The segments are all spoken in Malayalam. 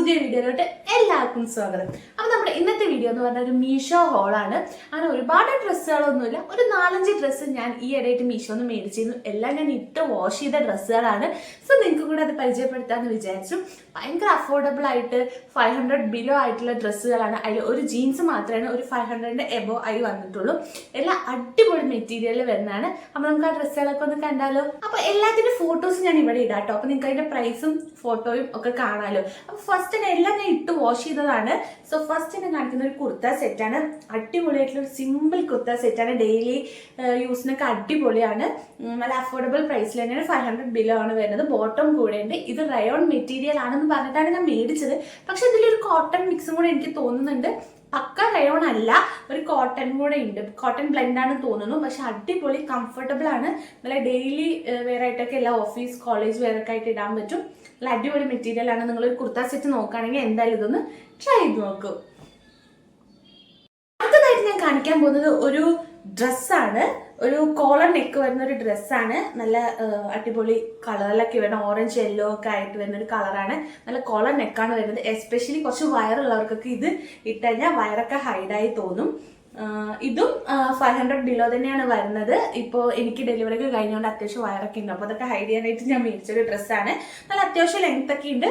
പുതിയ വീഡിയോയിലോട്ട് എല്ലാവർക്കും സ്വാഗതം. അപ്പോൾ നമ്മുടെ ഇന്നത്തെ വീഡിയോ എന്ന് പറഞ്ഞാൽ ഒരു മീഷോ ഹോളാണ്. അങ്ങനെ ഒരുപാട് ഡ്രസ്സുകളൊന്നുമില്ല, ഒരു 4-5 ഡ്രസ്സ് ഞാൻ ഈ ഇടയായിട്ട് മീഷോന്ന് മേടിച്ചിരുന്നു. എല്ലാം ഞാൻ ഇട്ട് വാഷ് ചെയ്ത ഡ്രസ്സുകളാണ്. സോ നിങ്ങൾക്ക് കൂടെ അത് പരിചയപ്പെടുത്താമെന്ന് വിചാരിച്ചു. ഭയങ്കര അഫോർഡബിൾ ആയിട്ട് 500 ബിലോ ആയിട്ടുള്ള ഡ്രസ്സുകളാണ്. അതിൽ ഒരു ജീൻസ് മാത്രമേ ഒരു 500 എബോ ആയി വന്നിട്ടുള്ളൂ. എല്ലാം അടിപൊളി മെറ്റീരിയൽ വരുന്നതാണ്. അപ്പോൾ നമുക്ക് ആ ഡ്രസ്സുകളൊക്കെ ഒന്ന് കണ്ടാലോ. അപ്പോൾ എല്ലാത്തിൻ്റെ ഫോട്ടോസ് ഞാൻ ഇവിടെ ഇടാം കേട്ടോ. അപ്പോൾ നിങ്ങൾക്ക് അതിൻ്റെ പ്രൈസും ഫോട്ടോയും ഒക്കെ കാണാമല്ലോ. അപ്പോൾ ഫസ്റ്റ് എല്ലാം ഞാൻ ഇട്ട് വാഷ് ചെയ്തതാണ്. സോ ഫസ്റ്റ് ഞാൻ കാണിക്കുന്ന ഒരു കുർത്ത സെറ്റാണ്. അടിപൊളിയായിട്ടുള്ള ഒരു സിമ്പിൾ കുർത്ത സെറ്റാണ്. ഡെയിലി യൂസിനൊക്കെ അടിപൊളിയാണ്. നല്ല അഫോർഡബിൾ പ്രൈസിൽ തന്നെയാണ്. 500 ബിലോ ആണ് വരുന്നത്. ബോട്ടം കൂടെ ഉണ്ട്. ഇത് റയോൺ മെറ്റീരിയൽ ആണെന്ന് പറഞ്ഞിട്ടാണ് ഞാൻ മേടിച്ചത്. പക്ഷെ ഇതിലൊരു കോട്ടൺ മിക്സും കൂടെ എനിക്ക് തോന്നുന്നുണ്ട്. പക്ക റയോൺ അല്ല, ഒരു കോട്ടൺ കൂടെ ഉണ്ട്. കോട്ടൺ ബ്ലെൻഡ് ആണ് തോന്നുന്നു. പക്ഷെ അടിപൊളി കംഫർട്ടബിൾ ആണ്. നല്ല ഡെയിലി വെയർ ആയിട്ടൊക്കെ എല്ലാ ഓഫീസ് കോളേജ് വെയർ ഒക്കെ ആയിട്ട് ഇടാൻ പറ്റും. നല്ല അടിപൊളി മെറ്റീരിയൽ ആണ്. നിങ്ങളൊരു കുർത്ത സെറ്റ് നോക്കുകയാണെങ്കിൽ എന്തായാലും ഇതൊന്ന് ട്രൈ ചെയ്ത് നോക്കൂ. അടുത്തതായിട്ട് ഞാൻ കാണിക്കാൻ പോകുന്നത് ഒരു ഡ്രസ്സാണ്. ഒരു കോളർ നെക്ക് വരുന്ന ഒരു ഡ്രസ്സാണ്. നല്ല അടിപൊളി കളറിലൊക്കെ വരുന്ന ഓറഞ്ച് യെല്ലോ ഒക്കെ ആയിട്ട് വരുന്ന ഒരു കളറാണ്. നല്ല കോളർ നെക്കാണ് വരുന്നത്. എസ്പെഷ്യലി കുറച്ച് വയറുള്ളവർക്കൊക്കെ ഇത് ഇട്ട് കഴിഞ്ഞാൽ വയറൊക്കെ ഹൈഡായി തോന്നും. ഇതും 500 ബിലോ തന്നെയാണ് വരുന്നത്. ഇപ്പോൾ എനിക്ക് ഡെലിവറി ഒക്കെ കഴിഞ്ഞുകൊണ്ട് അത്യാവശ്യം വയറൊക്കെ ഉണ്ട്. അപ്പോൾ അതൊക്കെ ഹൈഡ് ചെയ്യാനായിട്ട് ഞാൻ മേടിച്ചൊരു ഡ്രസ്സാണ്. നല്ല അത്യാവശ്യം ലെങ്ത് ഒക്കെ ഉണ്ട്.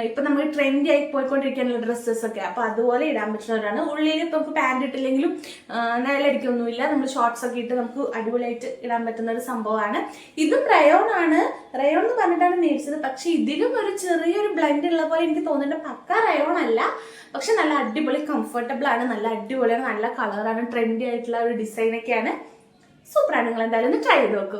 ഇപ്പം നമ്മൾ ട്രെൻഡി ആയി പോയിക്കൊണ്ടിരിക്കാനുള്ള ഡ്രസ്സസ് ഒക്കെ അപ്പോൾ അതുപോലെ ഇടാൻ പറ്റുന്നവരാണ്. ഉള്ളിൽ ഇപ്പോൾ നമുക്ക് പാൻറ് ഇട്ടില്ലെങ്കിലും നിലടിക്കൊന്നുമില്ല. നമ്മൾ ഷോർട്സ് ഒക്കെ ഇട്ട് നമുക്ക് അടിപൊളിയായിട്ട് ഇടാൻ പറ്റുന്ന ഒരു സംഭവമാണ്. ഇതും റയോൺ ആണ്. റയോൺ എന്ന് പറഞ്ഞിട്ടാണ് മേടിച്ചത്. പക്ഷെ ഇതിലും ഒരു ചെറിയൊരു ബ്ലെൻഡ് ഉള്ള പോലെ എനിക്ക് തോന്നുന്നുണ്ട്. പക്ക റയോൺ അല്ല, പക്ഷെ നല്ല അടിപൊളി കംഫർട്ടബിൾ ആണ്. നല്ല അടിപൊളിയാണ്. നല്ല കളറാണ്. ട്രെൻഡി ആയിട്ടുള്ള ഒരു ഡിസൈനൊക്കെയാണ്. സൂപ്പറാണ്. നിങ്ങൾ എന്തായാലും ഒന്ന് ട്രൈ ചെയ്ത് നോക്കൂ.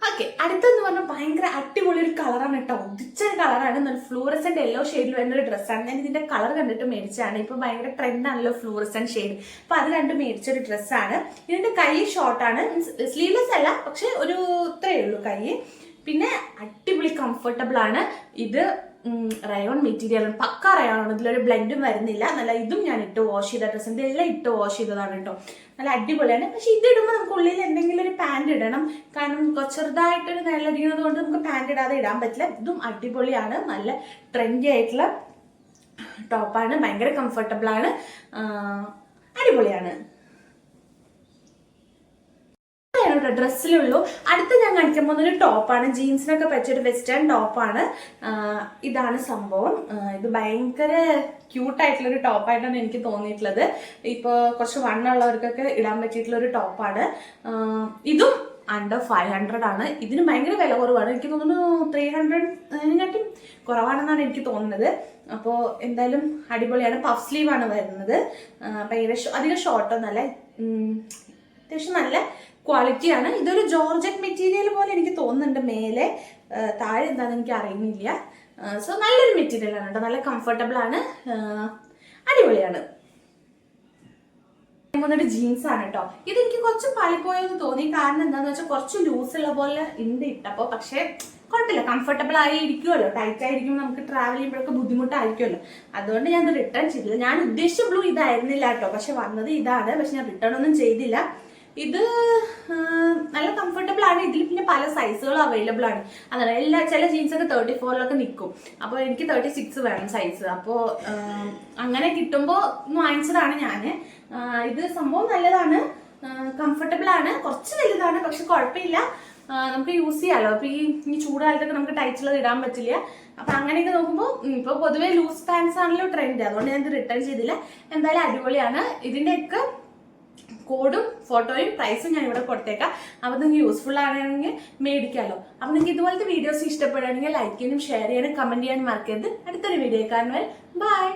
ഓക്കെ, അടുത്തെന്ന് പറഞ്ഞാൽ ഭയങ്കര അടിപൊളി ഒരു കളറാണ് കേട്ടോ. ഉദിച്ച കളറാണ്. നല്ല ഫ്ലൂറസെന്റ് യെല്ലോ ഷെയ്ഡിൽ വരുന്ന ഒരു ഡ്രസ്സാണ്. ഞാൻ ഇതിന്റെ കളർ കണ്ടിട്ട് മേടിച്ചാണ്. ഇപ്പൊ ഭയങ്കര ട്രെൻഡാണല്ലോ ഫ്ലൂറസെന്റ് ഷെയ്ഡ്. അപ്പൊ അത് രണ്ടും മേടിച്ചൊരു ഡ്രസ്സാണ്. ഇതിന്റെ കൈ ഷോർട്ടാണ്, മീൻസ് സ്ലീവ്ലെസ് അല്ല, പക്ഷെ ഒരു ഇത്രയേ ഉള്ളൂ കൈ. പിന്നെ അടിപൊളി കംഫർട്ടബിൾ ആണ്. ഇത് റയോൺ മെറ്റീരിയൽ ആണ്. പക്ക റയോൺ ആണ്. ഇതിലൊരു ബ്ലെൻഡും വരുന്നില്ല. നല്ല ഇതും ഞാൻ ഇട്ട് വാഷ് ചെയ്ത ഡ്രസ്സ്. ഇതെല്ലാം ഇട്ട് വാഷ് ചെയ്തതാണ് കേട്ടോ. നല്ല അടിപൊളിയാണ്. പക്ഷെ ഇത് ഇടുമ്പോൾ നമുക്ക് ഉള്ളിൽ എന്തെങ്കിലും ഒരു പാൻറ് ഇടണം. കാരണം ചെറുതായിട്ടൊരു നിലടിക്കുന്നത് കൊണ്ട് നമുക്ക് പാൻറ് ഇടാതെ ഇടാൻ പറ്റില്ല. ഇതും അടിപൊളിയാണ്. നല്ല ട്രെൻഡി ആയിട്ടുള്ള ടോപ്പാണ്. ഭയങ്കര കംഫർട്ടബിൾ ആണ്. അടിപൊളിയാണ്. ഡ്രസ്സിലുള്ളൂ. അടുത്ത ഞാൻ കാണിക്കാൻ പോകുന്ന ഒരു ടോപ്പാണ്. ജീൻസിനൊക്കെ പറ്റിയൊരു വെസ്റ്റേൺ ടോപ്പാണ്. ഇതാണ് സംഭവം. ഇത് ഭയങ്കര ക്യൂട്ടായിട്ടുള്ളൊരു ടോപ്പായിട്ടാണ് എനിക്ക് തോന്നിയിട്ടുള്ളത്. ഇപ്പോൾ കുറച്ച് വണ്ണുള്ളവർക്കൊക്കെ ഇടാൻ പറ്റിയിട്ടുള്ള ഒരു ടോപ്പാണ്. ഇതും അണ്ടർ 500 ആണ്. ഇതിന് ഭയങ്കര വില കുറവാണ്. എനിക്ക് തോന്നുന്നു 300 കുറവാണെന്നാണ് എനിക്ക് തോന്നുന്നത്. അപ്പോൾ എന്തായാലും അടിപൊളിയാണ്. പഫ് സ്ലീവ് ആണ് വരുന്നത്. ഭയങ്കര അധികം ഷോർട്ടൊന്നല്ല, അത്യാവശ്യം നല്ല ക്വാളിറ്റിയാണ്. ഇതൊരു ജോർജറ്റ് മെറ്റീരിയൽ പോലെ എനിക്ക് തോന്നുന്നുണ്ട്. മേലെ താഴെ എന്താണെന്ന് എനിക്ക് അറിയുന്നില്ല. സോ നല്ലൊരു മെറ്റീരിയൽ ആണ് കേട്ടോ. നല്ല കംഫർട്ടബിൾ ആണ്. അടിപൊളിയാണ്. ജീൻസ് ആണ് കേട്ടോ. ഇതെനിക്ക് കുറച്ച് പളിപ്പോയെന്ന് തോന്നി. കാരണം എന്താണെന്ന് വെച്ചാൽ കുറച്ച് ലൂസ് ഉള്ള പോലെ ഉണ്ട് ഇട്ടപ്പോൾ. പക്ഷേ കുഴപ്പമില്ല, കംഫർട്ടബിൾ ആയി ഇരിക്കുമല്ലോ. ടൈറ്റ് ആയിരിക്കുമ്പോൾ നമുക്ക് ട്രാവൽ ചെയ്യുമ്പോഴൊക്കെ ബുദ്ധിമുട്ടായിരിക്കുമല്ലോ. അതുകൊണ്ട് ഞാൻ റിട്ടേൺ ചെയ്തില്ല. ഞാൻ ഉദ്ദേശിച്ച ബ്ലൂ ഇതായിരുന്നില്ല കേട്ടോ. പക്ഷെ വന്നത് ഇതാണ്. പക്ഷെ ഞാൻ റിട്ടേൺ ഒന്നും ചെയ്തില്ല. ഇത് നല്ല കംഫർട്ടബിൾ ആണ്. ഇതിൽ പിന്നെ പല സൈസുകളും അവൈലബിൾ ആണ്. അതാണ് ചില ജീൻസൊക്കെ 34 നിൽക്കും. അപ്പോൾ എനിക്ക് 36 വേണം സൈസ്. അപ്പോൾ അങ്ങനെ കിട്ടുമ്പോൾ വാങ്ങിച്ചതാണ് ഞാൻ. ഇത് സംഭവം നല്ലതാണ്, കംഫർട്ടബിൾ ആണ്. കുറച്ച് വലുതാണ്, പക്ഷെ കുഴപ്പമില്ല, നമുക്ക് യൂസ് ചെയ്യാമല്ലോ. അപ്പോൾ ഈ ചൂടുകാലത്തൊക്കെ നമുക്ക് ടൈറ്റുള്ളത് ഇടാൻ പറ്റില്ല. അപ്പം അങ്ങനെയൊക്കെ നോക്കുമ്പോൾ ഇപ്പോൾ പൊതുവേ ലൂസ് പാൻസ് ആണല്ലോ ട്രെൻഡ്. അതുകൊണ്ട് ഞാൻ ഇത് റിട്ടേൺ ചെയ്തില്ല. എന്തായാലും അടിപൊളിയാണ്. ഇതിൻ്റെയൊക്കെ കോഡും ഫോട്ടോയും പ്രൈസും ഞാൻ ഇവിടെ കൊടുത്തേക്കാം. അപ്പോൾ നിങ്ങൾക്ക് യൂസ്ഫുൾ ആണെങ്കിൽ മേടിക്കാമല്ലോ. അപ്പോൾ നിങ്ങൾക്ക് ഇതുപോലത്തെ വീഡിയോസ് ഇഷ്ടപ്പെടുകയാണെങ്കിൽ ലൈക്ക് ചെയ്യാനും ഷെയർ ചെയ്യാനും കമൻറ്റ് ചെയ്യാനും മറക്കരുത്. അടുത്തൊരു വീഡിയോ കാണുവാൻ ബൈ.